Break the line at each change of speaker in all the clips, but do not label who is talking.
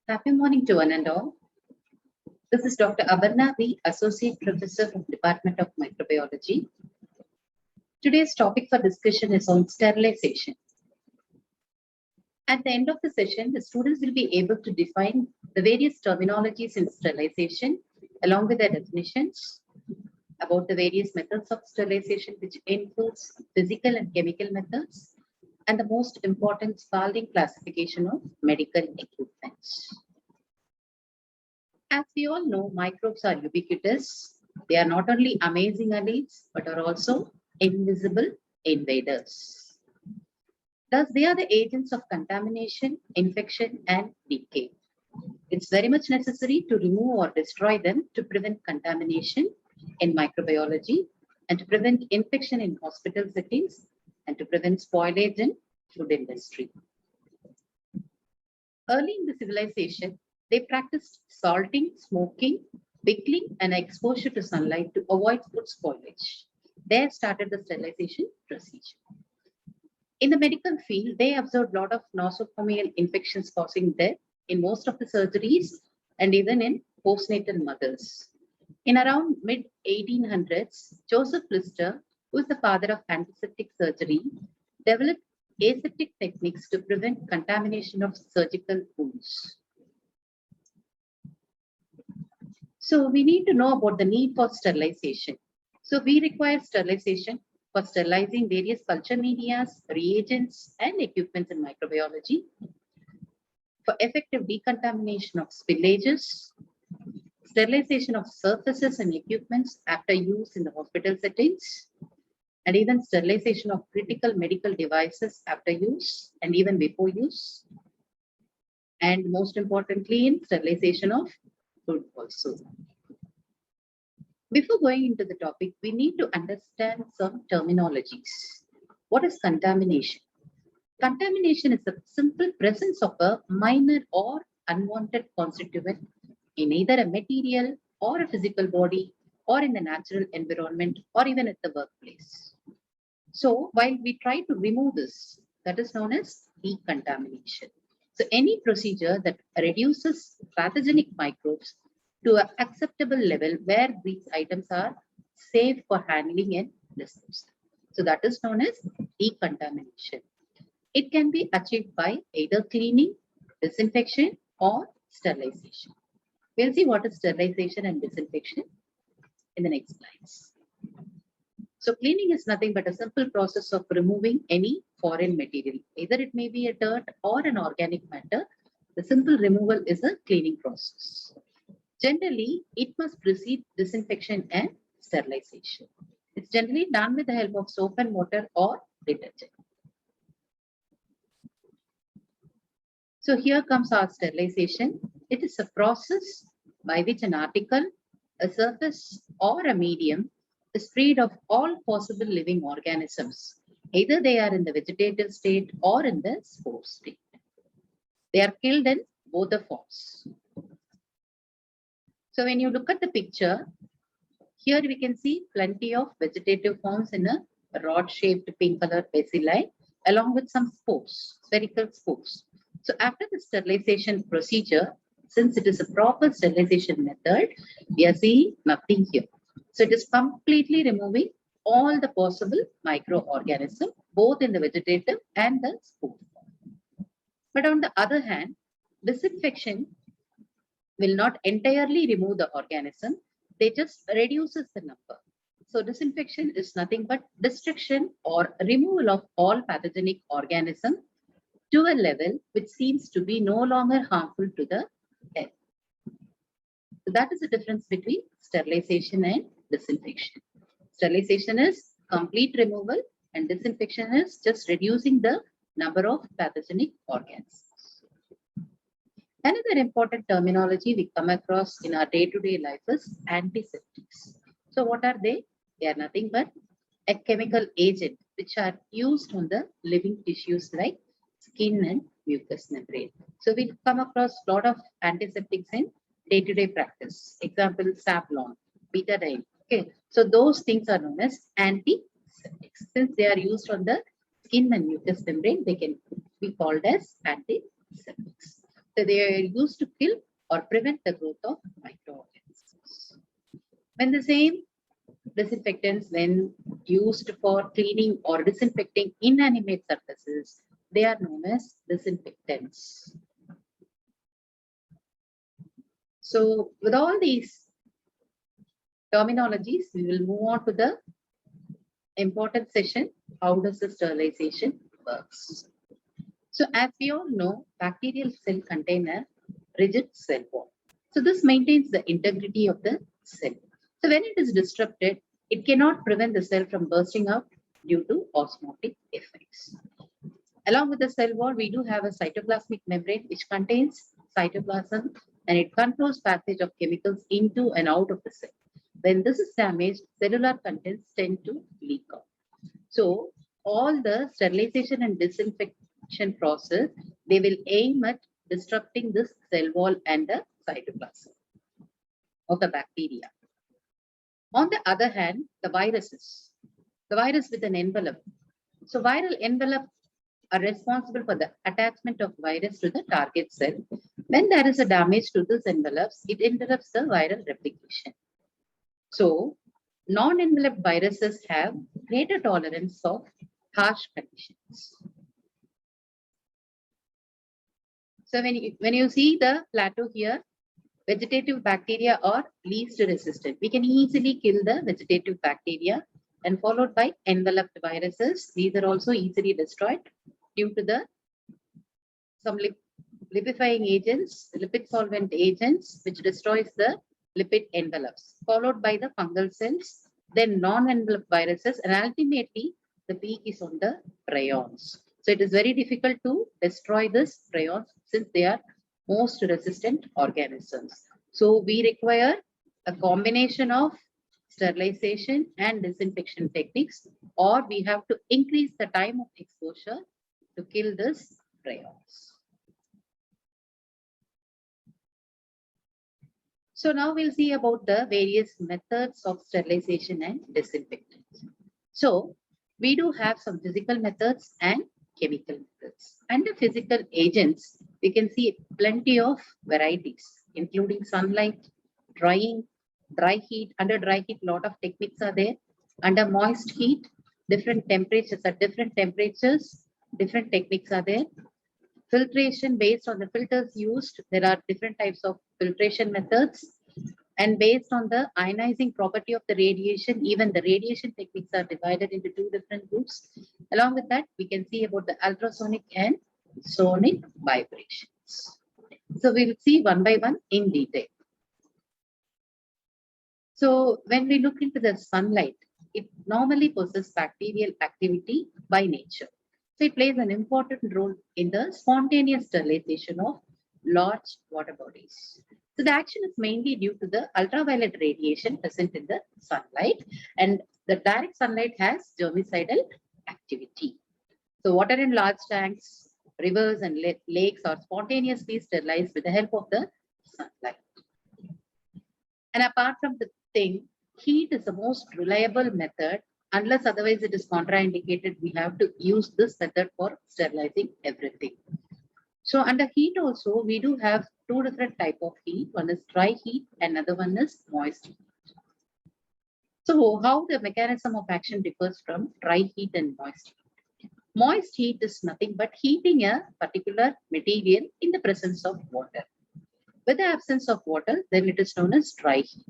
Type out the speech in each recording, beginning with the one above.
Happy morning to one and all. This is Dr. Abarna V, Associate Professor from Department of Microbiology. Today's topic for discussion is on sterilization. At the end of the session, the students will be able to define the various terminologies in sterilization along with their definitions about the various methods of sterilization, which includes physical and chemical methods, and the most important Spalding classification of medical equipment. As we all know, microbes are ubiquitous. They are not only amazing allies, but are also invisible invaders. Thus, they are the agents of contamination, infection, and decay. It's very much necessary to remove or destroy them to prevent contamination in microbiology and to prevent infection in hospital settings and to prevent spoilage in food industry. Early in the civilization, they practiced salting, smoking, pickling, and exposure to sunlight to avoid food spoilage. There started the sterilization procedure. In the medical field, they observed a lot of nosocomial infections causing death in most of the surgeries and even in postnatal mothers. In around mid-1800s, Joseph Lister, who is the father of antiseptic surgery, developed aseptic techniques to prevent contamination of surgical wounds. So we need to know about the need for sterilization. So we require sterilization for sterilizing various culture media, reagents, and equipments in microbiology, for effective decontamination of spillages, sterilization of surfaces and equipments after use in the hospital settings, and even sterilization of critical medical devices after use and even before use, and most importantly in sterilization of food also. Before going into the topic, we need to understand some terminologies. What is contamination? Contamination is the simple presence of a minor or unwanted constituent in either a material or a physical body or in the natural environment or even at the workplace. So while we try to remove this, that is known as decontamination. So any procedure that reduces pathogenic microbes to an acceptable level where these items are safe for handling and disposal. So that is known as decontamination. It can be achieved by either cleaning, disinfection, or sterilization. We'll see what is sterilization and disinfection in the next slides. So cleaning is nothing but a simple process of removing any foreign material. Either it may be a dirt or an organic matter. The simple removal is a cleaning process. Generally, it must precede disinfection and sterilization. It's generally done with the help of soap and water or detergent. So here comes our sterilization. It is a process by which an article, a surface, or a medium is freed of all possible living organisms. Either they are in the vegetative state or in the spore state. They are killed in both the forms. So when you look at the picture, here we can see plenty of vegetative forms in a rod-shaped pink color bacilli, along with some spores, spherical spores. So after the sterilization procedure, since it is a proper sterilization method, we are seeing nothing here. So it is completely removing all the possible microorganisms, both in the vegetative and the spore form. But on the other hand, disinfection will not entirely remove the organism, they just reduces the number. So disinfection is nothing but destruction or removal of all pathogenic organisms to a level which seems to be no longer harmful to the health. So that is the difference between sterilization and disinfection. Sterilization is complete removal and disinfection is just reducing the number of pathogenic organisms. Another important terminology we come across in our day-to-day life is antiseptics. So what are they? They are nothing but a chemical agent which are used on the living tissues like skin and mucous membrane. So we come across a lot of antiseptics in day-to-day practice. Example, Savlon, betadine. Okay, so those things are known as antiseptics. Since they are used on the skin and mucous membrane, they can be called as antiseptics. So they are used to kill or prevent the growth of microorganisms. When the same disinfectants, when used for cleaning or disinfecting inanimate surfaces, they are known as disinfectants. So with all these terminologies, we will move on to the important session. How does the sterilization works? So as we all know, bacterial cell contain a rigid cell wall. So this maintains the integrity of the cell. So when it is disrupted, it cannot prevent the cell from bursting out due to osmotic effects. Along with the cell wall, we do have a cytoplasmic membrane which contains cytoplasm, and it controls passage of chemicals into and out of the cell. When this is damaged, cellular contents tend to leak out. So all the sterilization and disinfection process, they will aim at disrupting this cell wall and the cytoplasm of the bacteria. On the other hand, the virus with an envelope. So viral envelope are responsible for the attachment of virus to the target cell. When there is a damage to this envelopes, it interrupts the viral replication. So non-enveloped viruses have greater tolerance of harsh conditions. So when you see the plateau here, vegetative bacteria are least resistant. We can easily kill the vegetative bacteria, and followed by enveloped viruses. These are also easily destroyed due to some lipifying agents, lipid solvent agents, which destroys the lipid envelopes, followed by the fungal cells, then non-enveloped viruses, and ultimately the peak is on the prions. So it is very difficult to destroy this prions since they are most resistant organisms. So we require a combination of sterilization and disinfection techniques, or we have to increase the time of exposure to kill this prions. So now we'll see about the various methods of sterilization and disinfectants. So we do have some physical methods and chemical methods. Under physical agents, we can see plenty of varieties, including sunlight, drying, dry heat. Under dry heat, a lot of techniques are there. Under moist heat, different temperatures, at different temperatures, different techniques are there. Filtration, based on the filters used, there are different types of filtration methods. And based on the ionizing property of the radiation, even the radiation techniques are divided into two different groups. Along with that, we can see about the ultrasonic and sonic vibrations. So we'll see one by one in detail. So when we look into the sunlight, it normally possesses bacterial activity by nature. So it plays an important role in the spontaneous sterilization of large water bodies. So the action is mainly due to the ultraviolet radiation present in the sunlight, and the direct sunlight has germicidal activity. So water in large tanks, rivers and lakes are spontaneously sterilized with the help of the sunlight. And apart from the thing, heat is the most reliable method. Unless otherwise it is contraindicated, we have to use this method for sterilizing everything. So under heat also, we do have two different types of heat. One is dry heat, another one is moist heat. So how the mechanism of action differs from dry heat and moist heat. Moist heat is nothing but heating a particular material in the presence of water. With the absence of water, then it is known as dry heat.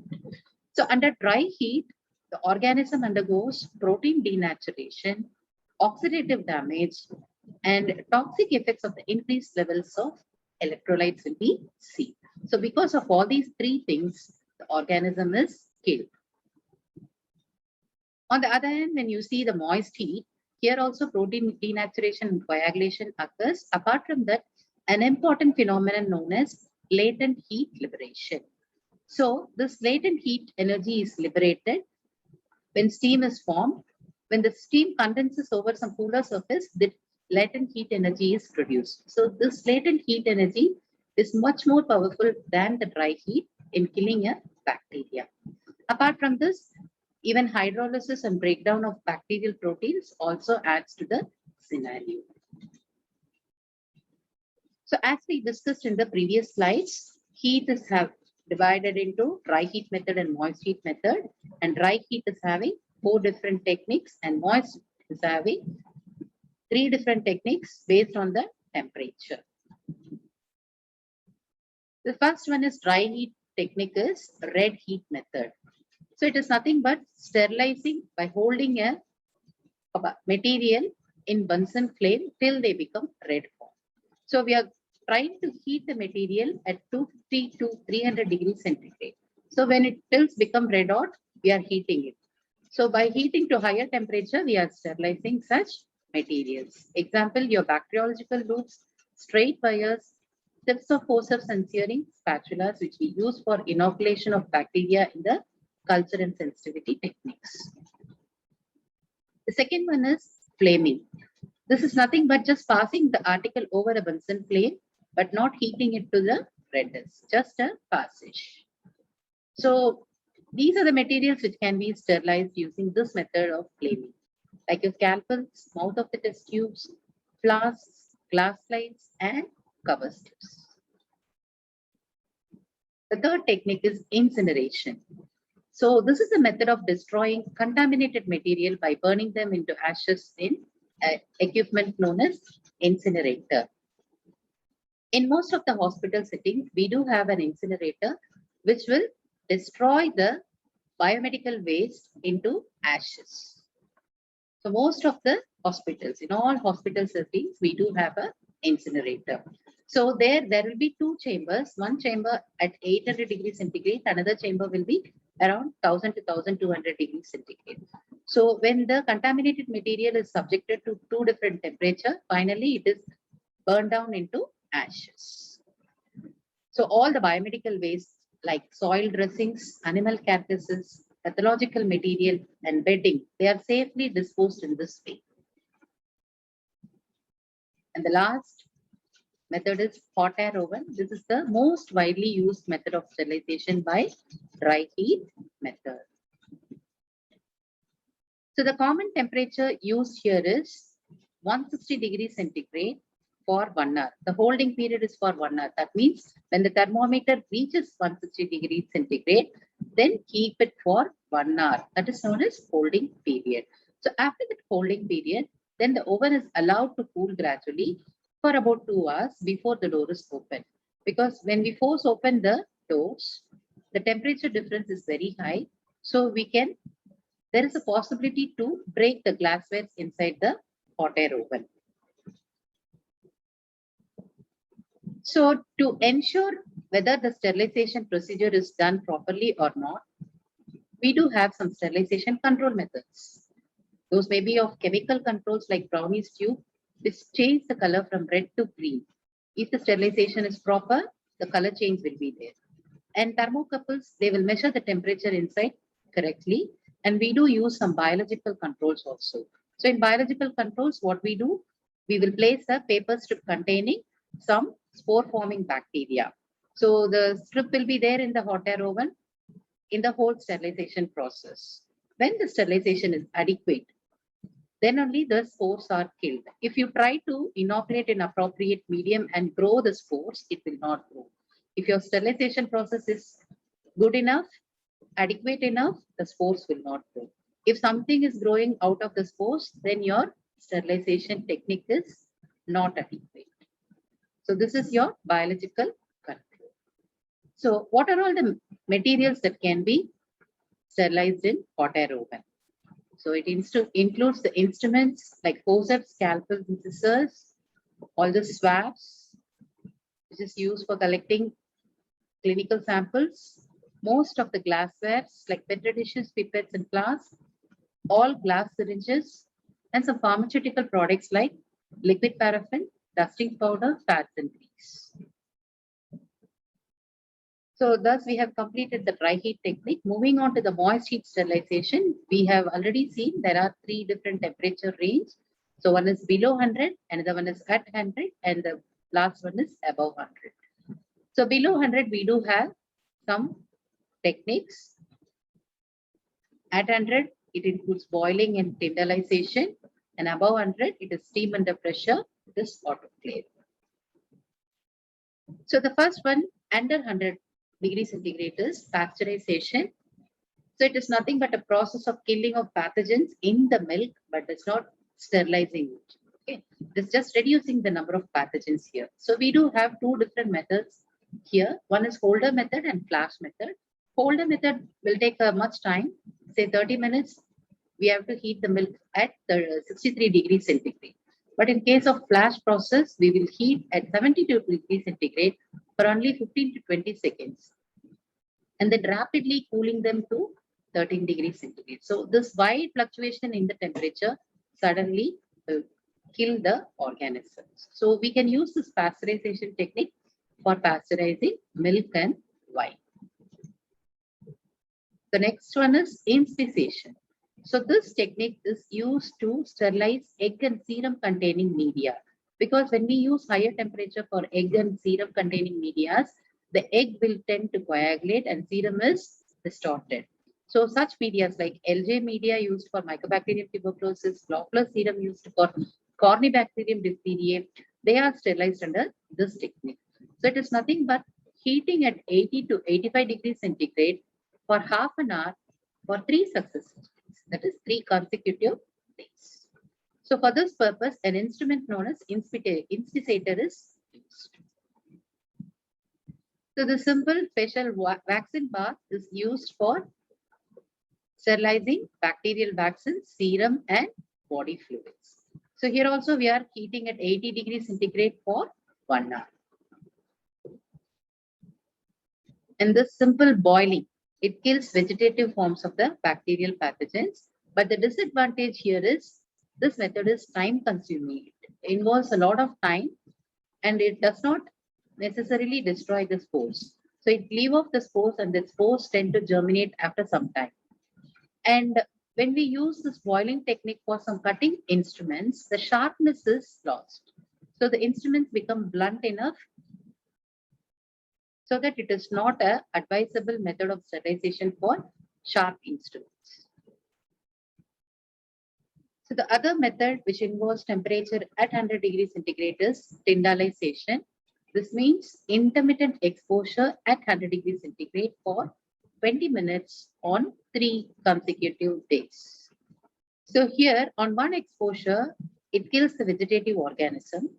So under dry heat, the organism undergoes protein denaturation, oxidative damage, and toxic effects of the increased levels of electrolytes will be seen. So because of all these three things, the organism is killed. On the other hand, when you see the moist heat, here also protein denaturation and coagulation occurs. Apart from that, an important phenomenon known as latent heat liberation. So this latent heat energy is liberated when steam is formed. When the steam condenses over some cooler surface, the latent heat energy is produced. So this latent heat energy is much more powerful than the dry heat in killing a bacteria. Apart from this, even hydrolysis and breakdown of bacterial proteins also adds to the scenario. So as we discussed in the previous slides, heat is divided into dry heat method and moist heat method. And dry heat is having 4 different techniques and moist is having 3 different techniques based on the temperature. The first one is dry heat technique is red heat method. So it is nothing but sterilizing by holding a material in Bunsen flame till they become red form. So we are trying to heat the material at 250 to 300 degrees centigrade. So when it tills become red hot, we are heating it. So by heating to higher temperature, we are sterilizing such materials. Example, your bacteriological loops, straight wires, tips of forceps and searing spatulas, which we use for inoculation of bacteria in the culture and sensitivity techniques. The second one is flaming. This is nothing but just passing the article over a Bunsen flame, but not heating it to the redness, just a passage. So these are the materials which can be sterilized using this method of flaming, like your scalpels, mouth of the test tubes, flasks, glass slides, and cover slips. The third technique is incineration. So this is a method of destroying contaminated material by burning them into ashes in equipment known as incinerator. In most of the hospital settings, we do have an incinerator which will destroy the biomedical waste into ashes. So most of the hospitals, in all hospital settings, we do have an incinerator. So there will be 2 chambers, one chamber at 800 degrees centigrade, another chamber will be around 1000 to 1200 degrees centigrade. So when the contaminated material is subjected to 2 different temperatures, finally it is burned down into ashes. So all the biomedical waste like soil dressings, animal carcasses, pathological material, and bedding, they are safely disposed in this way. And the last method is hot air oven. This is the most widely used method of sterilization by dry heat method. So the common temperature used here is 160 degrees centigrade for 1 hour. The holding period is for 1 hour. That means when the thermometer reaches 160 degrees centigrade, then keep it for 1 hour. That is known as holding period. So after that holding period, then the oven is allowed to cool gradually for about 2 hours before the door is open. Because when we force open the doors, the temperature difference is very high. So there is a possibility to break the glassware inside the hot air oven. So to ensure whether the sterilization procedure is done properly or not, we do have some sterilization control methods. Those may be of chemical controls like Brownie's tube, which change the color from red to green. If the sterilization is proper, the color change will be there. And thermocouples, they will measure the temperature inside correctly. And we do use some biological controls also. So in biological controls, what we do, we will place a paper strip containing some spore-forming bacteria. So the strip will be there in the hot air oven in the whole sterilization process. When the sterilization is adequate, then only the spores are killed. If you try to inoculate an appropriate medium and grow the spores, it will not grow. If your sterilization process is good enough, adequate enough, the spores will not grow. If something is growing out of the spores, then your sterilization technique is not adequate. So this is your biological control. So what are all the materials that can be sterilized in hot air oven? So it includes the instruments like forceps, scalpels, and scissors, all the swabs, which is used for collecting clinical samples, most of the glasswares like petri dishes, pipettes, and flasks, all glass syringes, and some pharmaceutical products like liquid paraffin, dusting powder, fats, and grease. So thus we have completed the dry heat technique. Moving on to the moist heat sterilization, we have already seen there are 3 different temperature range. So one is below 100, another one is at 100, and the last one is above 100. So below 100, we do have some techniques. At 100, it includes boiling and tinderlization, and above 100, it is steam under pressure, it is autoclave. So the first one under 100 degrees centigrade is pasteurization. So it is nothing but a process of killing of pathogens in the milk, but it's not sterilizing it. Okay, it's just reducing the number of pathogens here. So we do have two different methods here. One is Holder method and flash method. Holder method will take much time, say 30 minutes. We have to heat the milk at 63 degrees centigrade. But in case of flash process, we will heat at 72 degrees centigrade for only 15 to 20 seconds, and then rapidly cooling them to 13 degrees centigrade. So this wide fluctuation in the temperature suddenly will kill the organisms. So we can use this pasteurization technique for pasteurizing milk and wine. The next one is inspissation. So this technique is used to sterilize egg and serum containing media. Because when we use higher temperature for egg and serum containing media, the egg will tend to coagulate and serum is distorted. So such media like LJ media used for Mycobacterium tuberculosis, Glaucous serum used for Corynebacterium diphtheriae, they are sterilized under this technique. So it is nothing but heating at 80 to 85 degrees centigrade for half an hour for 3 successive days, that is 3 consecutive days. So for this purpose, an instrument known as inspissator is used. So the simple facial vaccine bath is used for sterilizing bacterial vaccines, serum and body fluids. So here also we are heating at 80 degrees centigrade for 1 hour. And this simple boiling, it kills vegetative forms of the bacterial pathogens. But the disadvantage here is this method is time consuming. It involves a lot of time and it does not necessarily destroy the spores. So it leaves off the spores and the spores tend to germinate after some time. And when we use this boiling technique for some cutting instruments, the sharpness is lost. So the instruments become blunt enough so that it is not an advisable method of sterilization for sharp instruments. So the other method which involves temperature at 100 degrees centigrade is tyndallization. This means intermittent exposure at 100 degrees centigrade for 20 minutes on 3 consecutive days. So here on one exposure, it kills the vegetative organism.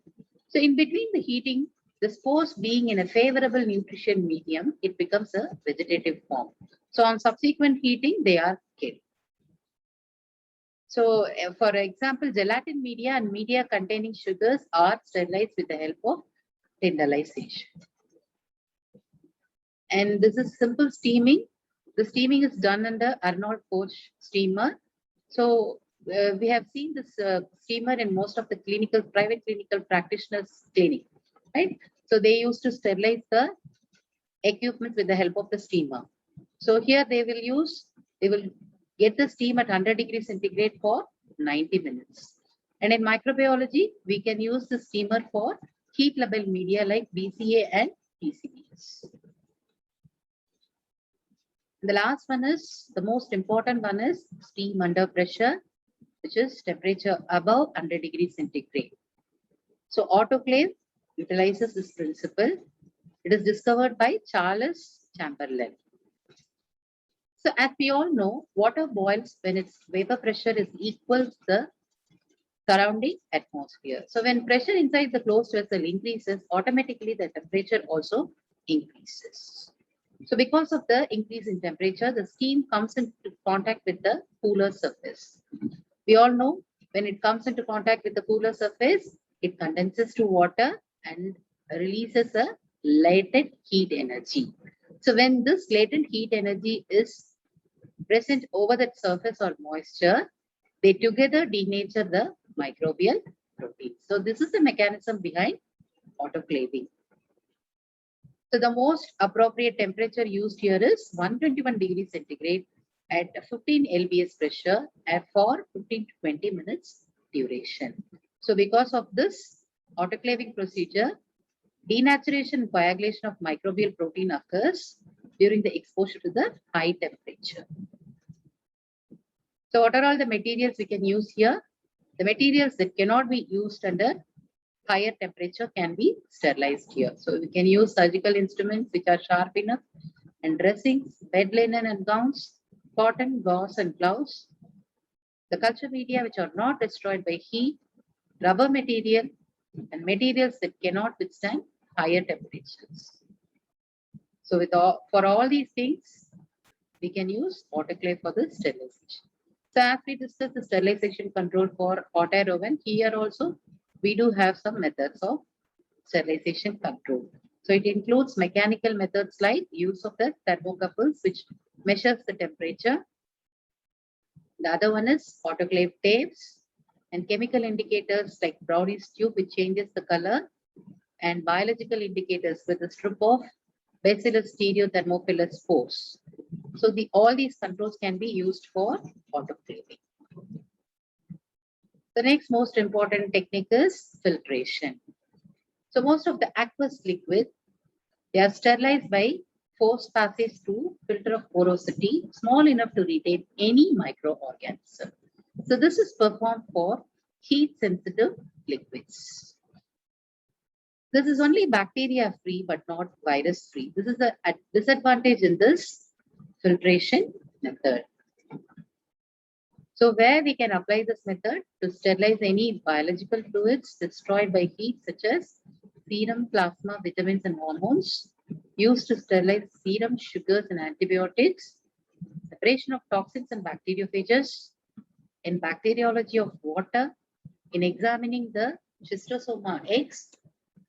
So in between the heating, the spores being in a favorable nutrition medium, it becomes a vegetative form. So on subsequent heating, they are killed. So for example, gelatin media and media containing sugars are sterilized with the help of tyndallization. And this is simple steaming. The steaming is done under Arnold Koch steamer. So we have seen this steamer in most of the private clinical practitioners' clinic, right? So they used to sterilize the equipment with the help of the steamer. So here they will get the steam at 100 degrees centigrade for 90 minutes. And in microbiology, we can use the steamer for heat labile media like BCA and PCBs. The last one is, the most important one is steam under pressure, which is temperature above 100 degrees centigrade. So autoclave utilizes this principle. It is discovered by Charles Chamberlain. So as we all know, water boils when its vapor pressure is equal to the surrounding atmosphere. So when pressure inside the closed vessel increases, automatically the temperature also increases. So because of the increase in temperature, the steam comes into contact with the cooler surface. We all know when it comes into contact with the cooler surface, it condenses to water and releases a latent heat energy. So when this latent heat energy is present over that surface or moisture, they together denature the microbial protein. So this is the mechanism behind autoclaving. So the most appropriate temperature used here is 121 degrees centigrade at 15 lbs pressure for 15 to 20 minutes duration. So because of this autoclaving procedure, denaturation and coagulation of microbial protein occurs during the exposure to the high temperature. So what are all the materials we can use here? The materials that cannot be used under higher temperature can be sterilized here. So we can use surgical instruments which are sharp enough, and dressings, bed linen and gowns, cotton, gauze and gloves, the culture media which are not destroyed by heat, rubber material, and materials that cannot withstand higher temperatures. So for all these things, we can use autoclave for the sterilization. So as we discussed the sterilization control for hot air oven, here also we do have some methods of sterilization control. So it includes mechanical methods like use of the thermocouples, which measures the temperature. The other one is autoclave tapes and chemical indicators like Brownie's tube, which changes the color, and biological indicators with a strip of Bacillus stereothermophilus spores. So all these controls can be used for autoclaving. The next most important technique is filtration. So most of the aqueous liquid, they are sterilized by forced passage through filter of porosity small enough to retain any microorganism. So this is performed for heat sensitive liquids. This is only bacteria free but not virus free. This is a disadvantage in this filtration method. So where we can apply this method to sterilize any biological fluids destroyed by heat, such as serum, plasma, vitamins and hormones, used to sterilize serum, sugars and antibiotics, separation of toxins and bacteriophages, in bacteriology of water, in examining the schistosoma eggs,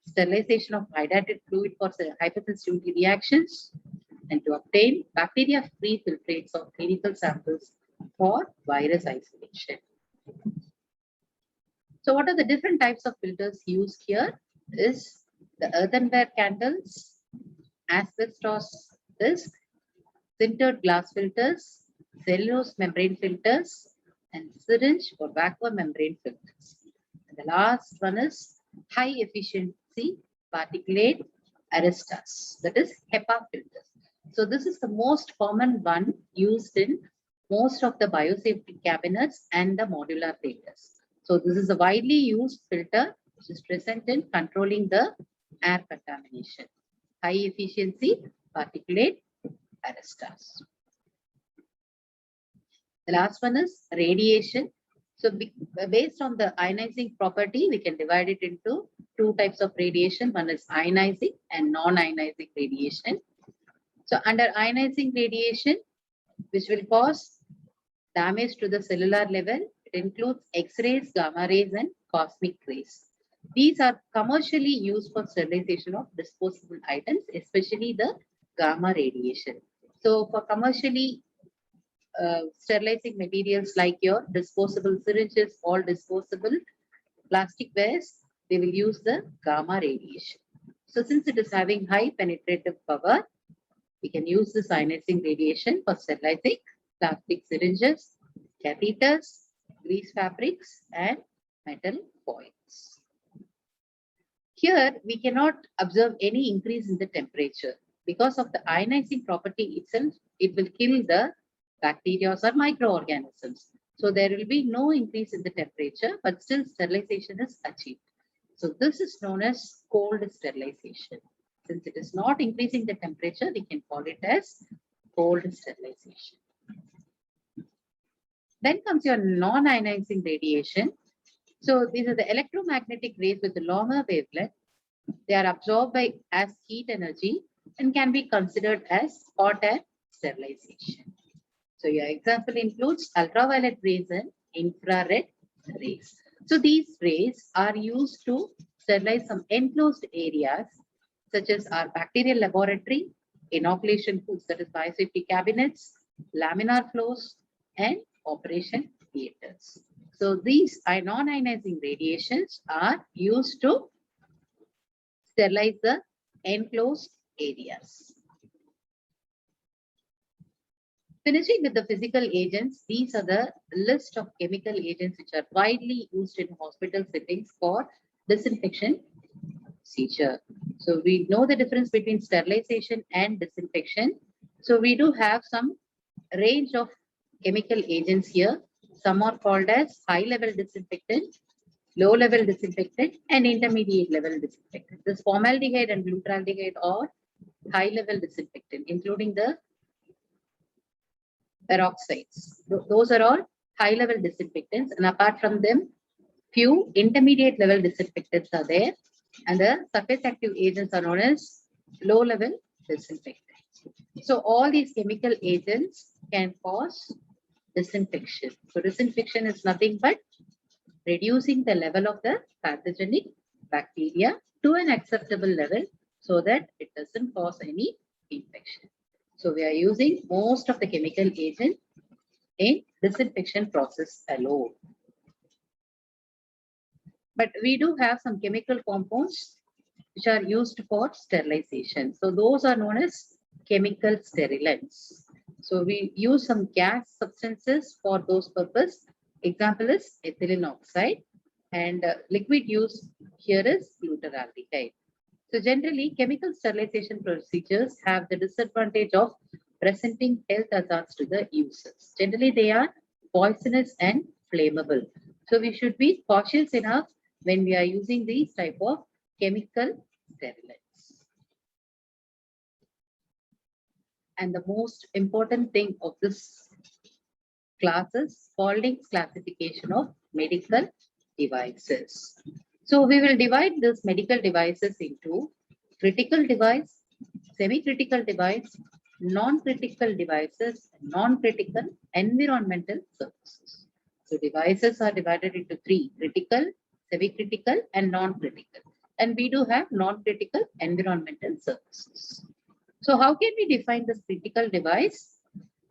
sterilization of hydrated fluid for hypersensitivity reactions, and to obtain bacteria-free filtrates of clinical samples for virus isolation. So what are the different types of filters used here? Is the earthenware candles, asbestos disc, sintered glass filters, cellulose membrane filters, and syringe or vacuum membrane filters. And the last one is high efficiency particulate arresters, that is HEPA filters. So this is the most common one used in most of the biosafety cabinets and the modular filters. So this is a widely used filter which is present in controlling the air contamination. High efficiency particulate arresters. The last one is radiation. So based on the ionizing property, we can divide it into two types of radiation. One is ionizing and non-ionizing radiation. So under ionizing radiation, which will cause damage to the cellular level, it includes X-rays, gamma rays, and cosmic rays. These are commercially used for sterilization of disposable items, especially the gamma radiation. So for commercially sterilizing materials like your disposable syringes, all disposable plastic wares, they will use the gamma radiation. So since it is having high penetrative power, we can use this ionizing radiation for sterilizing plastic syringes, catheters, grease fabrics, and metal foils. Here, we cannot observe any increase in the temperature. Because of the ionizing property itself, it will kill the bacteria or microorganisms. So there will be no increase in the temperature, but still sterilization is achieved. So this is known as cold sterilization. Since it is not increasing the temperature, we can call it as cold sterilization. Then comes your non-ionizing radiation. So these are the electromagnetic rays with a longer wavelength. They are absorbed as heat energy and can be considered as hot air sterilization. So your example includes ultraviolet rays and infrared rays. So these rays are used to sterilize some enclosed areas such as our bacterial laboratory, inoculation foods, that is biosafety cabinets, laminar flows, and operation theaters. So these non-ionizing radiations are used to sterilize the enclosed areas. Finishing with the physical agents, these are the list of chemical agents which are widely used in hospital settings for disinfection procedure. So we know the difference between sterilization and disinfection. So we do have some range of chemical agents here. Some are called as high-level disinfectant, low level disinfectant, and intermediate level disinfectant. This formaldehyde and glutaraldehyde are high level disinfectant, including the peroxides. Those are all high level disinfectants, and apart from them, few intermediate level disinfectants are there, and the surface active agents are known as low level disinfectants. So all these chemical agents can cause disinfection. So disinfection is nothing but reducing the level of the pathogenic bacteria to an acceptable level so that it doesn't cause any infection. So we are using most of the chemical agent in disinfection process alone. But we do have some chemical compounds which are used for sterilization. So those are known as chemical sterilants. So we use some gas substances for those purpose. Example is ethylene oxide, and liquid used here is glutaraldehyde. So generally, chemical sterilization procedures have the disadvantage of presenting health hazards to the users. Generally, they are poisonous and flammable. So we should be cautious enough when we are using these type of chemical sterilants. And the most important thing of this class is Spaulding's classification of medical devices. So we will divide this medical devices into critical device, semi-critical device, non-critical devices, non-critical environmental services. So devices are divided into three: critical, semi-critical, and non-critical. And we do have non-critical environmental services. So how can we define this critical device?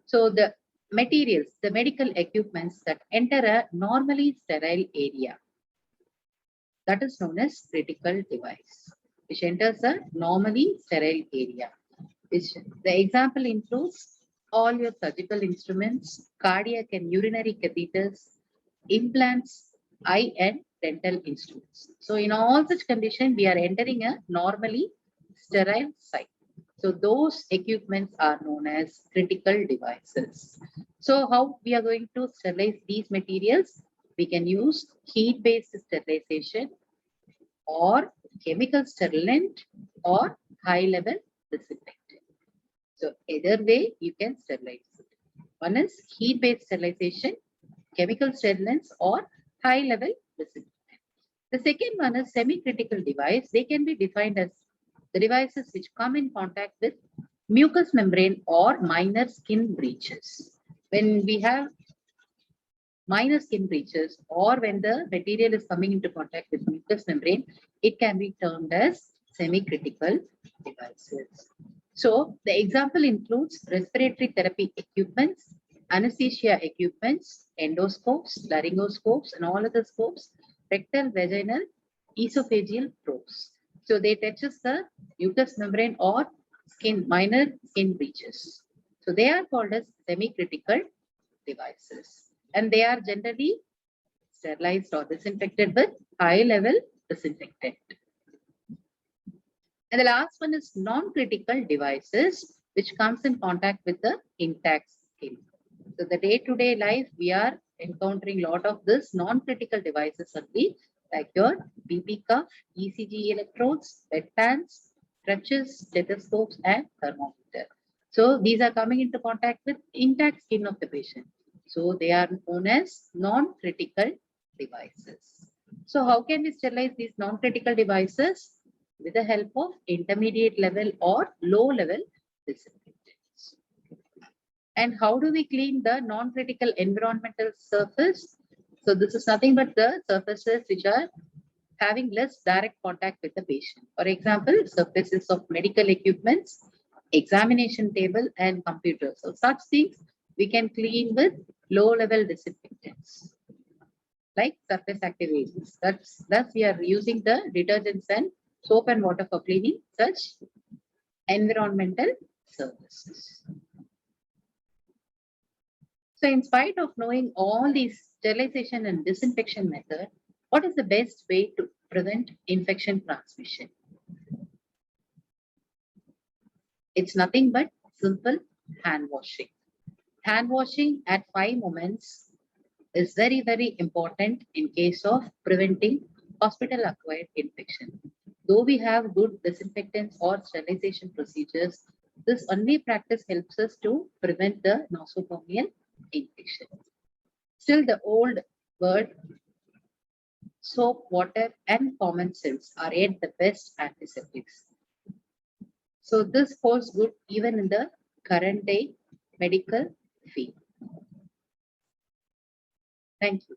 So the materials, the medical equipments that enter a normally sterile area, that is known as critical device, which enters a normally sterile area. Which the example includes all your surgical instruments, cardiac and urinary catheters, implants, eye and dental instruments. So in all such conditions, we are entering a normally sterile site. So those equipments are known as critical devices. So how we are going to sterilize these materials? We can use heat-based sterilization or chemical sterilant or high-level disinfectant. So either way, you can sterilize it. One is heat-based sterilization, chemical sterilants or high-level disinfectant. The second one is semi-critical device. They can be defined as the devices which come in contact with mucous membrane or minor skin breaches. When we have minor skin breaches or when the material is coming into contact with mucous membrane, it can be termed as semi-critical devices. So the example includes respiratory therapy equipments, anesthesia equipments, endoscopes, laryngoscopes, and all other scopes, rectal, vaginal, esophageal probes. So they touches the mucous membrane or skin, minor skin breaches. So they are called as semi-critical devices. And they are generally sterilized or disinfected with high-level disinfectant. And the last one is non-critical devices, which comes in contact with the intact skin. So the day-to-day life, we are encountering a lot of this non-critical devices only, like your BP cuff, ECG electrodes, bedpans, crutches, stethoscopes, and thermometer. So these are coming into contact with intact skin of the patient. So they are known as non-critical devices. So how can we sterilize these non-critical devices? With the help of intermediate level or low level disinfectants. And how do we clean the non-critical environmental surface? So this is nothing but the surfaces which are having less direct contact with the patient. For example, surfaces of medical equipments, examination table, and computers. So such things we can clean with low level disinfectants like surface active agents. Thus we are using the detergents and soap and water for cleaning such environmental services. So in spite of knowing all these sterilization and disinfection methods, what is the best way to prevent infection transmission? It's nothing but simple hand washing. Hand washing at 5 moments is very, very important in case of preventing hospital-acquired infection. Though we have good disinfectants or sterilization procedures, this only practice helps us to prevent the nosocomial infection. Still, the old word soap, water, and common sense are yet the best antiseptics. So this holds good even in the current day medical field. Thank you.